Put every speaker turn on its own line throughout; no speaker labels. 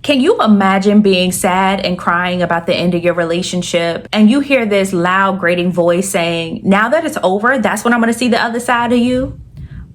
Can you imagine being sad and crying about the end of your relationship and you hear this loud grating voice saying, now that it's over, that's when I'm going to see the other side of you?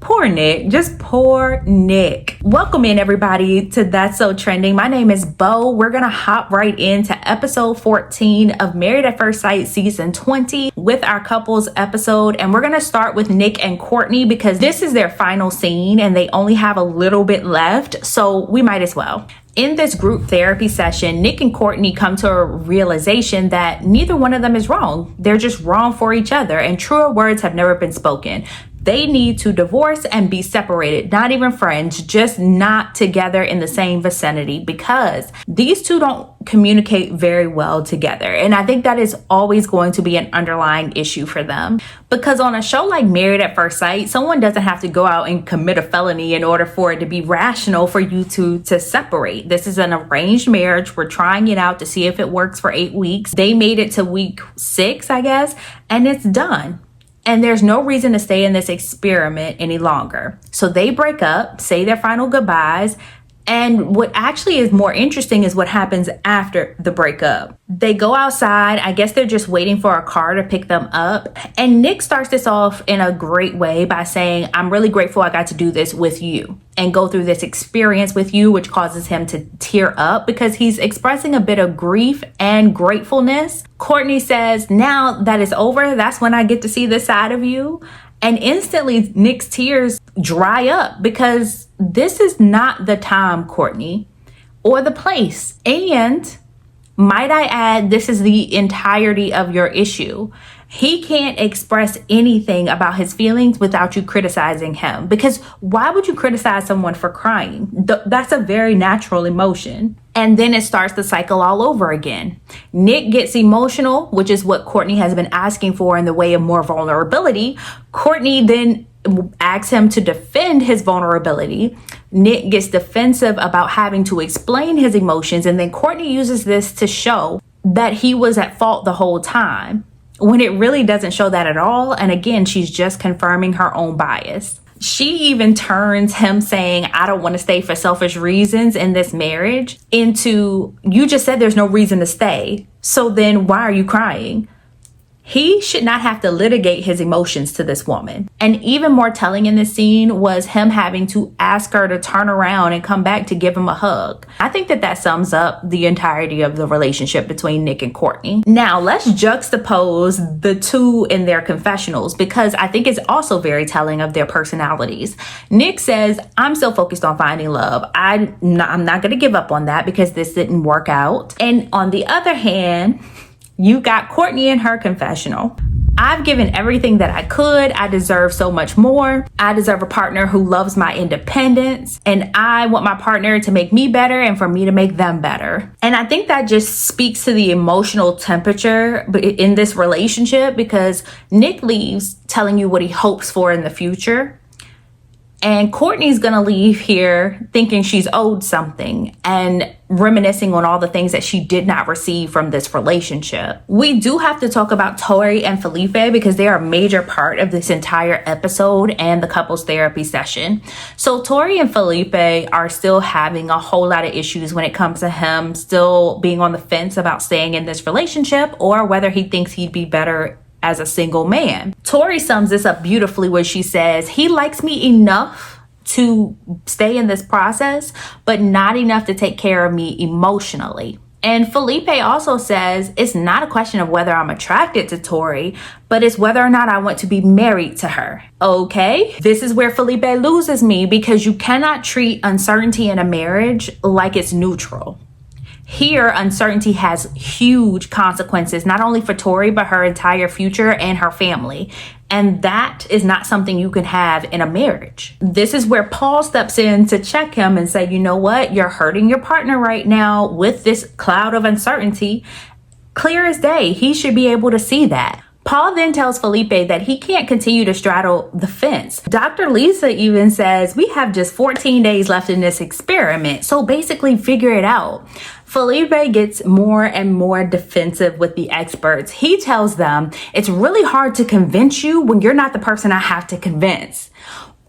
Poor Nick, just poor Nick. Welcome in everybody to That's So Trending. My name is Bo. We're gonna hop right into episode 14 of Married at First Sight season 20 with our couples episode. And we're gonna start with Nick and Courtney because this is their final scene and they only have a little bit left. So we might as well. In this group therapy session, Nick and Courtney come to a realization that neither one of them is wrong. They're just wrong for each other and truer words have never been spoken. They need to divorce and be separated, not even friends, just not together in the same vicinity because these two don't communicate very well together. And I think that is always going to be an underlying issue for them because on a show like Married at First Sight, someone doesn't have to go out and commit a felony in order for it to be rational for you two to separate. This is an arranged marriage. We're trying it out to see if it works for 8 weeks. They made it to week 6, I guess, and it's done. And there's no reason to stay in this experiment any longer. So they break up, say their final goodbyes. And what actually is more interesting is what happens after the breakup. They go outside. I guess they're just waiting for a car to pick them up. And Nick starts this off in a great way by saying, I'm really grateful I got to do this with you and go through this experience with you, which causes him to tear up because he's expressing a bit of grief and gratefulness. Courtney says, now that it's over, that's when I get to see this side of you. And instantly Nick's tears dry up because this is not the time, Courtney, or the place. And might I add, this is the entirety of your issue. He can't express anything about his feelings without you criticizing him. Because why would you criticize someone for crying? That's a very natural emotion. And then it starts the cycle all over again. Nick gets emotional, which is what Courtney has been asking for in the way of more vulnerability. Courtney then asks him to defend his vulnerability. Nick gets defensive about having to explain his emotions. And then Courtney uses this to show that he was at fault the whole time, when it really doesn't show that at all. And again, she's just confirming her own bias. She even turns him saying, I don't want to stay for selfish reasons in this marriage into, you just said there's no reason to stay. So then why are you crying? He should not have to litigate his emotions to this woman. And even more telling in this scene was him having to ask her to turn around and come back to give him a hug. I think that sums up the entirety of the relationship between Nick and Courtney. Now let's juxtapose the two in their confessionals because I think it's also very telling of their personalities. Nick says, I'm still focused on finding love. I'm not going to give up on that because this didn't work out. And on the other hand, you got Courtney in her confessional. I've given everything that I could. I deserve so much more. I deserve a partner who loves my independence. And I want my partner to make me better and for me to make them better. And I think that just speaks to the emotional temperature in this relationship because Nick leaves telling you what he hopes for in the future. And Courtney's gonna leave here thinking she's owed something and reminiscing on all the things that she did not receive from this relationship. We do have to talk about Tori and Felipe because they are a major part of this entire episode and the couples therapy session. So Tori and Felipe are still having a whole lot of issues when it comes to him still being on the fence about staying in this relationship or whether he thinks he'd be better as a single man. Tori sums this up beautifully where she says, he likes me enough to stay in this process, but not enough to take care of me emotionally. And Felipe also says, it's not a question of whether I'm attracted to Tori, but it's whether or not I want to be married to her. Okay, this is where Felipe loses me because you cannot treat uncertainty in a marriage like it's neutral. Here, uncertainty has huge consequences, not only for Tori, but her entire future and her family. And that is not something you can have in a marriage. This is where Paul steps in to check him and say, you know what? You're hurting your partner right now with this cloud of uncertainty. Clear as day, he should be able to see that. Paul then tells Felipe that he can't continue to straddle the fence. Dr. Lisa even says, we have just 14 days left in this experiment, so basically figure it out. Felipe gets more and more defensive with the experts. He tells them, it's really hard to convince you when you're not the person I have to convince.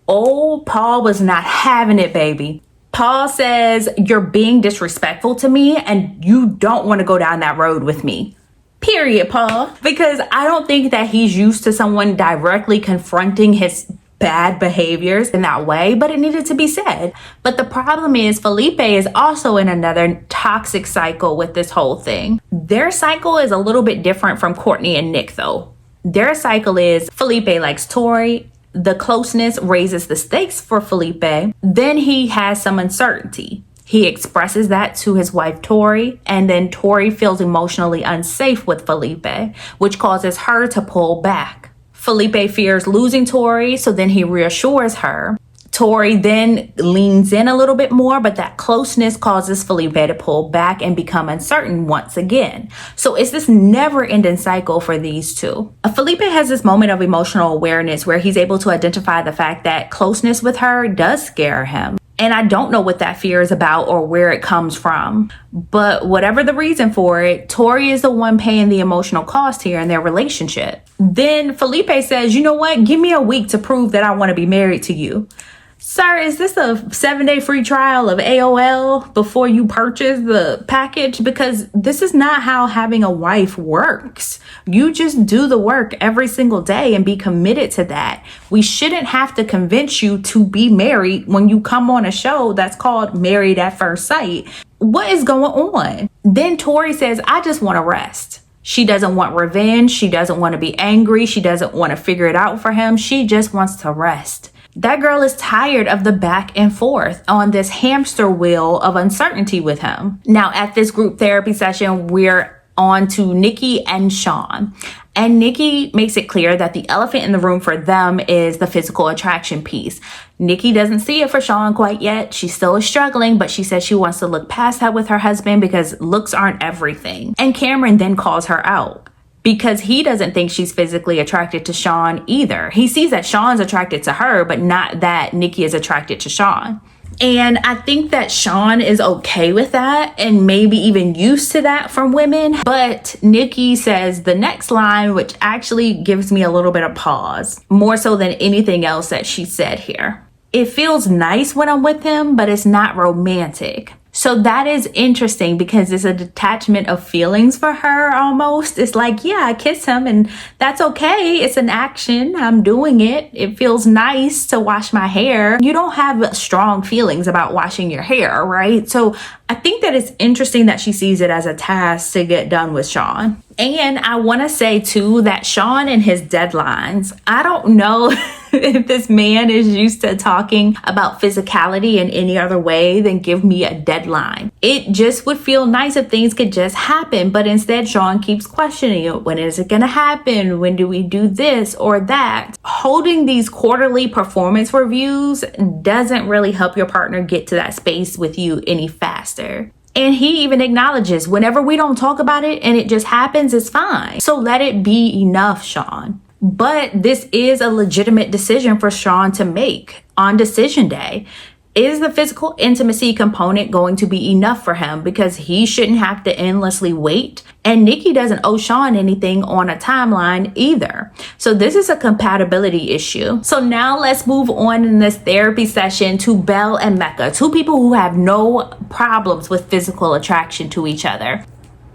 Oh, Paul was not having it, baby. Paul says, you're being disrespectful to me and you don't want to go down that road with me. Period, Paul. Because I don't think that he's used to someone directly confronting his bad behaviors in that way, but it needed to be said. But the problem is Felipe is also in another toxic cycle with this whole thing. Their cycle is a little bit different from Courtney and Nick though. Their cycle is Felipe likes Tori. The closeness raises the stakes for Felipe. Then he has some uncertainty. He expresses that to his wife, Tori, and then Tori feels emotionally unsafe with Felipe, which causes her to pull back. Felipe fears losing Tori, so then he reassures her. Tori then leans in a little bit more, but that closeness causes Felipe to pull back and become uncertain once again. So it's this never-ending cycle for these two. Felipe has this moment of emotional awareness where he's able to identify the fact that closeness with her does scare him. And I don't know what that fear is about or where it comes from. But whatever the reason for it, Tori is the one paying the emotional cost here in their relationship. Then Felipe says, you know what? Give me a week to prove that I want to be married to you. Sir, is this a 7-day free trial of AOL before you purchase the package? Because this is not how having a wife works. You just do the work every single day and be committed to that. We shouldn't have to convince you to be married when you come on a show that's called Married at First Sight. What is going on? Then Tori says, I just want to rest. She doesn't want revenge. She doesn't want to be angry. She doesn't want to figure it out for him. She just wants to rest. That girl is tired of the back and forth on this hamster wheel of uncertainty with him. Now, at this group therapy session, we're on to Nikki and Shawn. And Nikki makes it clear that the elephant in the room for them is the physical attraction piece. Nikki doesn't see it for Shawn quite yet. She still is struggling, but she says she wants to look past that with her husband because looks aren't everything. And Cameron then calls her out, because he doesn't think she's physically attracted to Shawn either. He sees that Shawn's attracted to her, but not that Nikki is attracted to Shawn. And I think that Shawn is okay with that and maybe even used to that from women. But Nikki says the next line, which actually gives me a little bit of pause, more so than anything else that she said here. It feels nice when I'm with him, but it's not romantic. So that is interesting because it's a detachment of feelings for her almost. It's like, yeah, I kiss him and that's okay. It's an action. I'm doing it. It feels nice to wash my hair. You don't have strong feelings about washing your hair, right? So I think that it's interesting that she sees it as a task to get done with Shawn. And I want to say too that Shawn and his deadlines, I don't know if this man is used to talking about physicality in any other way than give me a deadline. It just would feel nice if things could just happen, but instead Shawn keeps questioning it. When is it going to happen? When do we do this or that? Holding these quarterly performance reviews doesn't really help your partner get to that space with you any faster. And he even acknowledges whenever we don't talk about it and it just happens, it's fine. So let it be enough, Shawn. But this is a legitimate decision for Shawn to make on decision day. Is the physical intimacy component going to be enough for him? Because he shouldn't have to endlessly wait. And Nikki doesn't owe Shawn anything on a timeline either. So this is a compatibility issue. So now let's move on in this therapy session to Belle and Mecca, two people who have no problems with physical attraction to each other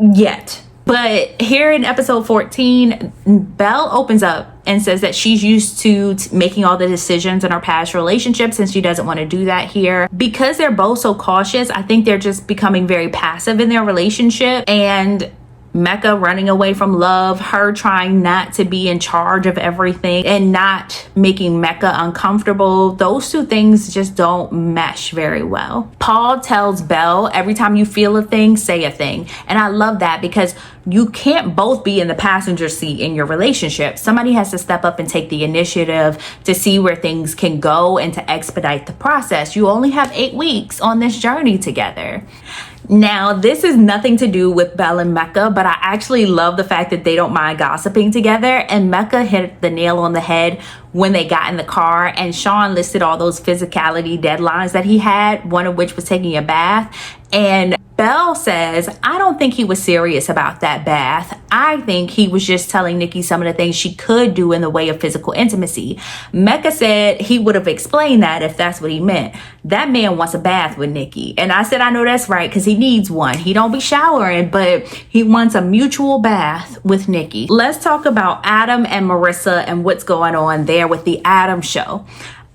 yet. But here in episode 14, Belle opens up and says that she's used to making all the decisions in her past relationships and she doesn't want to do that here. Because they're both so cautious, I think they're just becoming very passive in their relationship. And Mecca running away from love, her trying not to be in charge of everything and not making Mecca uncomfortable. Those two things just don't mesh very well. Paul tells Belle, every time you feel a thing, say a thing. And I love that because you can't both be in the passenger seat in your relationship. Somebody has to step up and take the initiative to see where things can go and to expedite the process. You only have 8 weeks on this journey together. Now, this is nothing to do with Belle and Mecca, but I actually love the fact that they don't mind gossiping together. And Mecca hit the nail on the head when they got in the car, and Shawn listed all those physicality deadlines that he had, one of which was taking a bath. And Belle says, I don't think he was serious about that bath. I think he was just telling Nikki some of the things she could do in the way of physical intimacy. Mecca said he would have explained that if that's what he meant. That man wants a bath with Nikki. And I said, I know that's right, because he needs one. He don't be showering, but he wants a mutual bath with Nikki. Let's talk about Adam and Marissa and what's going on there with the Adam show.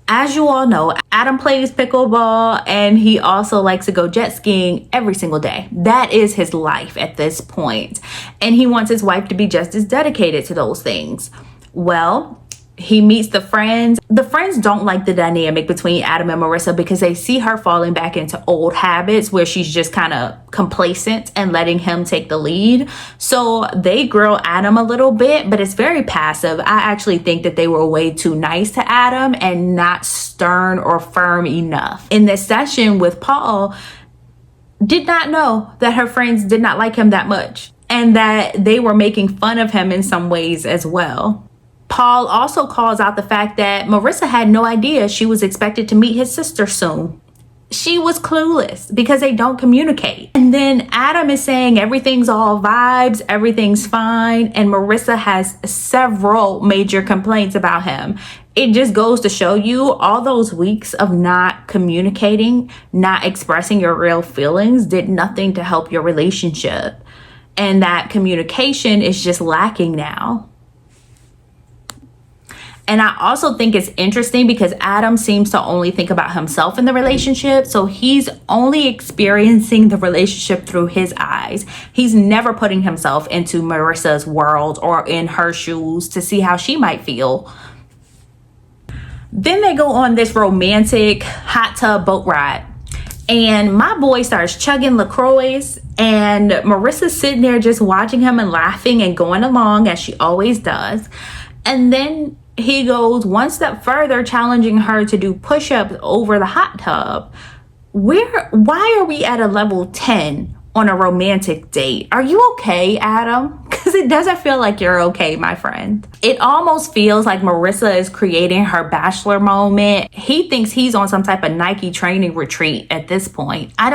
As you all know, Adam plays pickleball and he also likes to go jet skiing every single day. That is his life at this point. And he wants his wife to be just as dedicated to those things. Well, he meets the friends. The friends don't like the dynamic between Adam and Marissa because they see her falling back into old habits where she's just kind of complacent and letting him take the lead. So they grill Adam a little bit, but it's very passive. I actually think that they were way too nice to Adam and not stern or firm enough. In this session with Paul, did not know that her friends did not like him that much and that they were making fun of him in some ways as well. Paul also calls out the fact that Marissa had no idea she was expected to meet his sister soon. She was clueless because they don't communicate. And then Adam is saying everything's all vibes, everything's fine, and Marissa has several major complaints about him. It just goes to show you all those weeks of not communicating, not expressing your real feelings did nothing to help your relationship. And that communication is just lacking now. And I also think it's interesting because Adam seems to only think about himself in the relationship. So he's only experiencing the relationship through his eyes. He's never putting himself into Marissa's world or in her shoes to see how she might feel. Then they go on this romantic hot tub boat ride. And my boy starts chugging LaCroix. And Marissa's sitting there just watching him and laughing and going along as she always does. And then he goes one step further, challenging her to do push-ups over the hot tub. Why are we at a level 10 on a romantic date? Are you okay, Adam? Because it doesn't feel like you're okay, my friend. It almost feels like Marissa is creating her bachelor moment. He thinks he's on some type of Nike training retreat at this point. I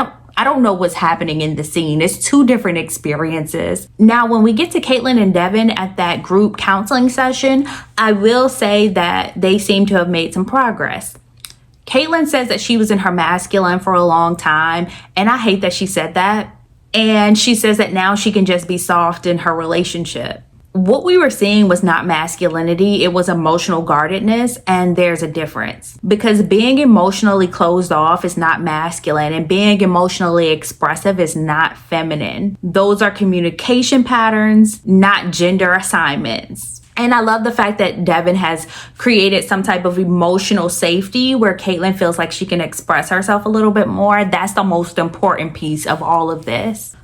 don't know what's happening in the scene. It's two different experiences. Now, when we get to Caitlyn and Devin at that group counseling session, I will say that they seem to have made some progress. Caitlyn says that she was in her masculine for a long time, and I hate that she said that. And she says that now she can just be soft in her relationship. What we were seeing was not masculinity, it was emotional guardedness, and there's a difference. Because being emotionally closed off is not masculine, and being emotionally expressive is not feminine. Those are communication patterns, not gender assignments. And I love the fact that Devin has created some type of emotional safety where Caitlyn feels like she can express herself a little bit more. That's the most important piece of all of this.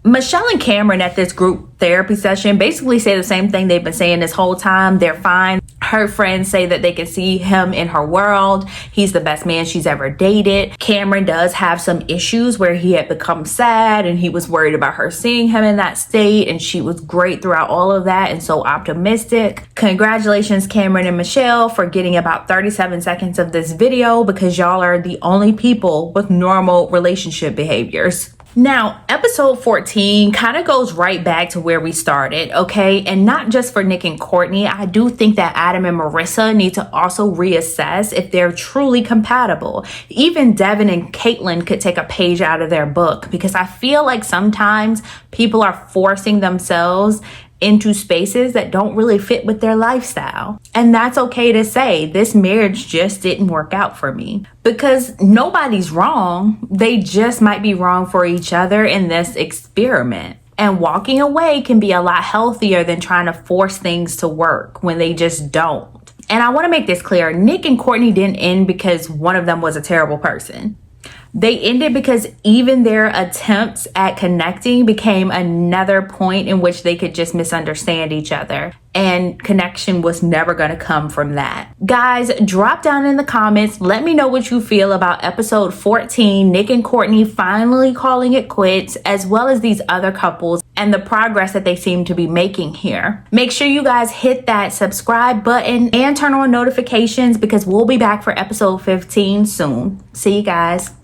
Michelle and Cameron at this group therapy session basically say the same thing they've been saying this whole time. They're fine. Her friends say that they can see him in her world. He's the best man she's ever dated. Cameron does have some issues where he had become sad and he was worried about her seeing him in that state, and she was great throughout all of that and so optimistic. Congratulations, Cameron and Michelle, for getting about 37 seconds of this video because y'all are the only people with normal relationship behaviors. Now, episode 14 kind of goes right back to where we started, okay? And not just for Nick and Courtney. I do think that Adam and Marissa need to also reassess if they're truly compatible. Even Devin and Caitlyn could take a page out of their book because I feel like sometimes people are forcing themselves into spaces that don't really fit with their lifestyle. And that's okay to say, this marriage just didn't work out for me. Because nobody's wrong. They just might be wrong for each other in this experiment. And walking away can be a lot healthier than trying to force things to work when they just don't. And I want to make this clear. Nick and Courtney didn't end because one of them was a terrible person. They ended because even their attempts at connecting became another point in which they could just misunderstand each other. And connection was never going to come from that. Guys, drop down in the comments. Let me know what you feel about episode 14, Nick and Courtney finally calling it quits, as well as these other couples. and the progress that they seem to be making here. Make sure you guys hit that subscribe button and turn on notifications because we'll be back for episode 15 soon. See you guys.